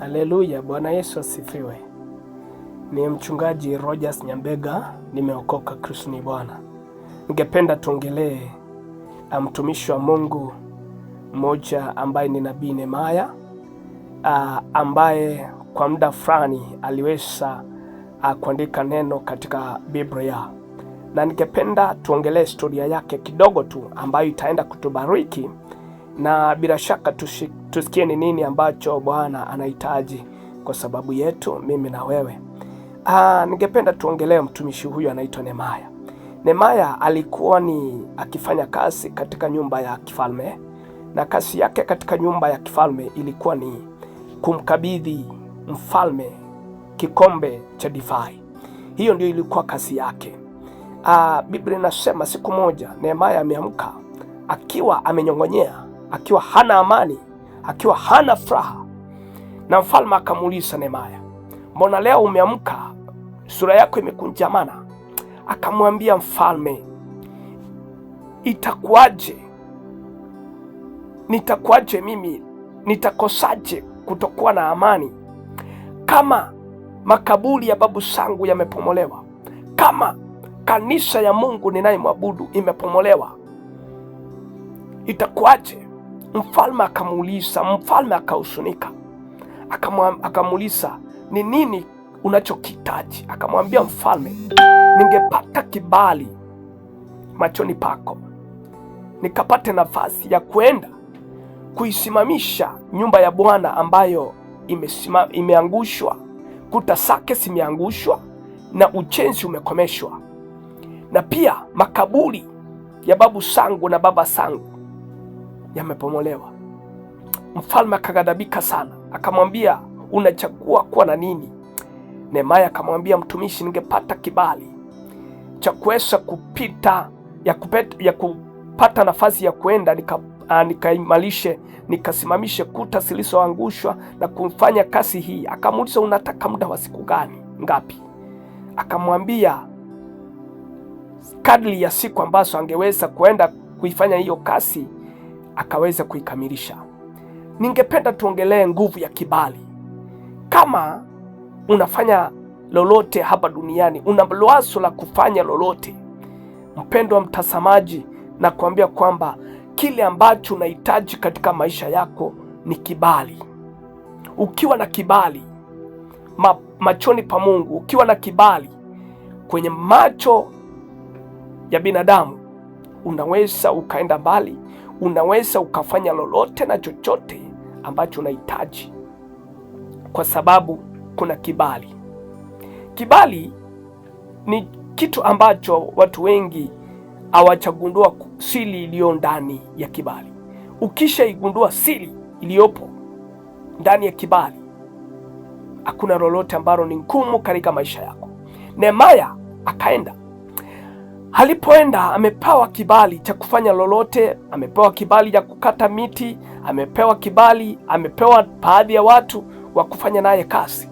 Haleluya, Bwana Yesu asifiwe. Ni mchungaji Rogers Nyambega, nimeokoka, Kristo ni Bwana. Ningependa tuongelee mtumishi wa Mungu mmoja ambaye ni nabii Nehemia, ambaye kwa muda fulani aliweza kuandika neno katika Biblia. Na ningependa tuongelee historia yake kidogo tu ambayo itaenda kutubariki, na bila shaka tusikie ni nini ambacho Bwana anahitaji kwa sababu yetu mimi na wewe. Ningependa tuongelee mtumishi huyu anaitwa Nehemia. Nehemia alikuwa ni akifanya kazi katika nyumba ya kifalme, na kazi yake katika nyumba ya kifalme ilikuwa ni kumkabidhi mfalme kikombe cha divai. Hiyo ndio ilikuwa kazi yake. Biblia inasema siku moja Nehemia ameamka akiwa amenyong'onyea, akiwa hana amani, akiwa hana furaha. Na mfalme akamuuliza Nehemia, mbona leo umeamka sura yako imekunjamana? Akamwambia mfalme, nitakuaje mimi, nitakosaje kutokuwa na amani kama makaburi ya babu zangu yamepomolewa, kama kanisa ya Mungu ninayemwabudu imepomolewa, itakuaje? Mfalme akamuuliza, mfalme akahuzunika, akamuuliza ni nini unachokihitaji? Akamwambia mfalme, ningepata kibali machoni pako, nikapate nafasi ya kwenda kuisimamisha nyumba ya Bwana ambayo imeangushwa, kuta zake zimeangushwa na ujenzi umekomeshwa, na pia makaburi ya babu zangu na baba zangu yamepomolewa. Mfalme akaghadhabika sana, akamwambia, unachagua kuwa na nini? Nehemia akamwambia mtumishi, ningepata kibali cha kuweza kupata nafasi ya kwenda nikasimamishe kuta zilizoangushwa na kufanya kazi hii. Akamuuliza, unataka muda wa siku ngapi? Akamwambia kadri ya siku ambazo angeweza kwenda kuifanya hiyo kazi akaweza kuikamilisha. Ningependa tuongelee nguvu ya kibali. Kama unafanya lolote hapa duniani, una wazo la kufanya lolote, mpendwa mtazamaji, na kuambia kwamba kile ambacho unahitaji katika maisha yako ni kibali. Ukiwa na kibali machoni pa Mungu, ukiwa na kibali kwenye macho ya binadamu, unaweza ukaenda mbali, unaweza ukafanya lolote na chochote ambacho unahitaji, kwa sababu kuna kibali. Kibali ni kitu ambacho watu wengi hawachagundua siri iliyo ndani ya kibali. Ukishaigundua siri iliyopo ndani ya kibali, hakuna lolote ambalo ni ngumu katika maisha yako. Nehemia akaenda. Alipoenda amepewa kibali cha kufanya lolote, amepewa kibali cha kukata miti, amepewa kibali, amepewa baadhi ya watu wa kufanya naye kazi.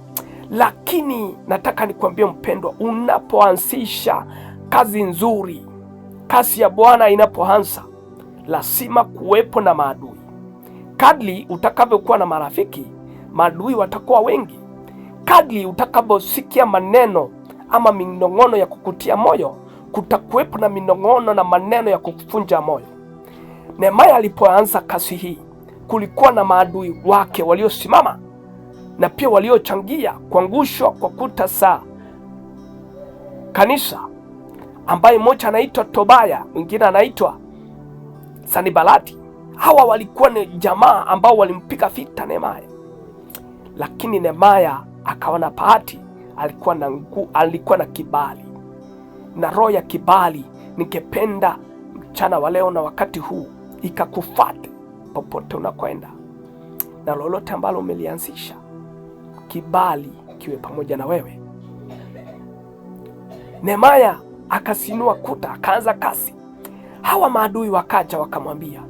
Lakini nataka nikwambie mpendwa, unapoanzisha kazi nzuri, kazi ya Bwana inapoanza, lazima kuwepo na maadui. Kadri utakavyokuwa na marafiki, maadui watakuwa wengi. Kadri utakavyosikia maneno ama minong'ono ya kukutia moyo, kutakuwepo na minong'ono na maneno ya kukufunja moyo. Nehemia alipoanza kazi hii, kulikuwa na maadui wake waliosimama na pia waliochangia kuangushwa kwa kuta za kanisa, ambaye mmoja anaitwa Tobia, mwingine anaitwa Sanibalati. Hawa walikuwa ni jamaa ambao walimpiga vita Nehemia. Lakini Nehemia akawa na bahati, alikuwa na kibali na roho ya kibali. Ningependa mchana wa leo na wakati huu ikakufuate popote unakwenda, na lolote ambalo umelianzisha, kibali kiwe pamoja na wewe. Nehemia akasinua kuta, akaanza kazi. Hawa maadui wakaja wakamwambia,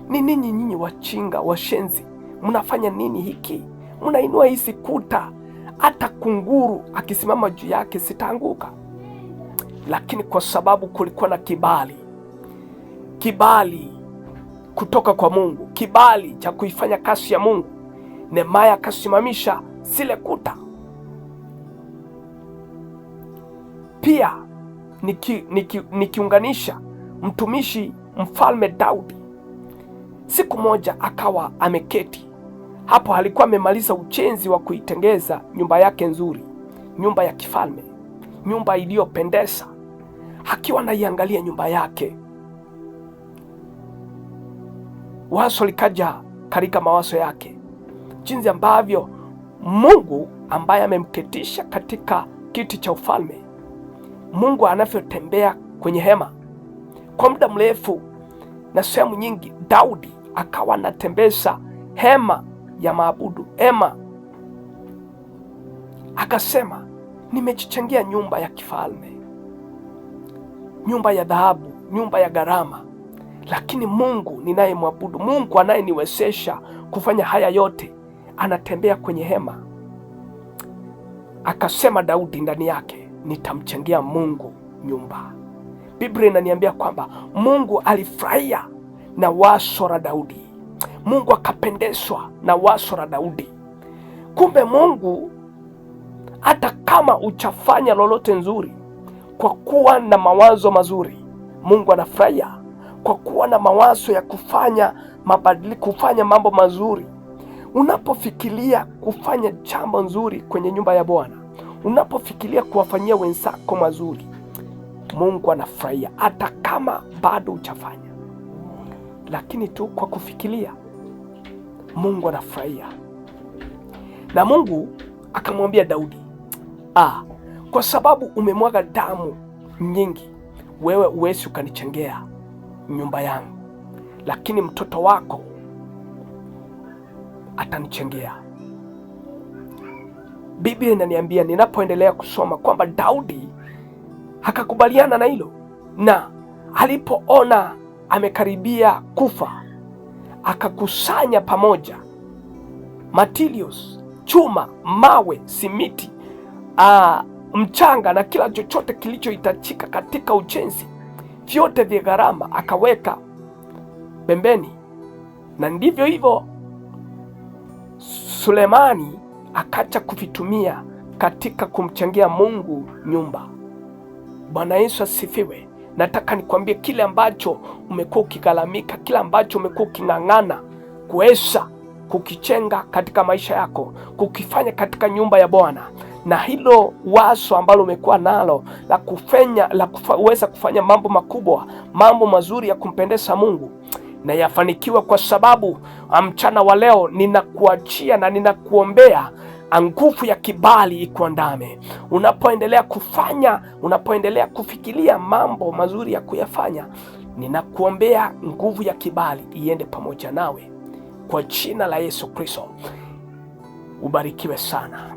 ni nini nyinyi wachinga washenzi, mnafanya nini hiki? Mnainua hizi kuta, hata kunguru akisimama juu yake sitaanguka. Lakini kwa sababu kulikuwa na kibali kutoka kwa Mungu, kibali cha kuifanya kazi ya Mungu, Nehemia akasimamisha zile kuta. Pia nikiunganisha mtumishi mfalme Daudi, siku moja akawa ameketi hapo, alikuwa amemaliza ujenzi wa kuitengeza nyumba yake nzuri, nyumba ya kifalme, nyumba iliyopendeza. Akiwa anaiangalia nyumba yake, wazo likaja katika mawazo yake, jinsi ambavyo Mungu ambaye amemketisha katika kiti cha ufalme, Mungu anavyotembea kwenye hema kwa muda mrefu na sehemu nyingi. Daudi akawa anatembeza hema ya maabudu, hema. Akasema, nimejichangia nyumba ya kifalme, nyumba ya dhahabu, nyumba ya gharama, lakini Mungu ninayemwabudu, Mungu anayeniwezesha kufanya haya yote, anatembea kwenye hema. Akasema Daudi ndani yake, nitamchangia Mungu nyumba. Biblia inaniambia kwamba Mungu alifurahia na wazo la Daudi. Mungu akapendezwa na wazo la Daudi. Kumbe Mungu, hata kama uchafanya lolote nzuri, kwa kuwa na mawazo mazuri, Mungu anafurahia. Kwa kuwa na mawazo ya kufanya mabadiliko, kufanya mambo mazuri. Unapofikiria kufanya jambo nzuri kwenye nyumba ya Bwana, unapofikiria kuwafanyia wenzako mazuri, Mungu anafurahia, hata kama bado uchafanya, lakini tu kwa kufikiria Mungu anafurahia. Na Mungu akamwambia Daudi, kwa sababu umemwaga damu nyingi, wewe huwezi ukanichengea nyumba yangu, lakini mtoto wako atanichengea. Biblia inaniambia ninapoendelea kusoma kwamba Daudi akakubaliana na hilo, na alipoona amekaribia kufa, akakusanya pamoja materials, chuma, mawe, simiti, mchanga na kila chochote kilichohitajika katika ujenzi, vyote vya gharama akaweka pembeni. Na ndivyo hivyo Sulemani akacha kuvitumia katika kumchangia Mungu nyumba. Bwana Yesu asifiwe. Nataka nikwambie, kile ambacho umekuwa ukigharamika, kile ambacho umekuwa uking'ang'ana kuweza kukichenga katika maisha yako, kukifanya katika nyumba ya Bwana, na hilo wazo ambalo umekuwa nalo la kuweza kufanya mambo makubwa, mambo mazuri ya kumpendeza Mungu, na yafanikiwa, kwa sababu mchana wa leo ninakuachia na ninakuombea nguvu ya kibali ikuandame. Unapoendelea kufanya, unapoendelea kufikiria mambo mazuri ya kuyafanya, ninakuombea nguvu ya kibali iende pamoja nawe, kwa jina la Yesu Kristo. Ubarikiwe sana.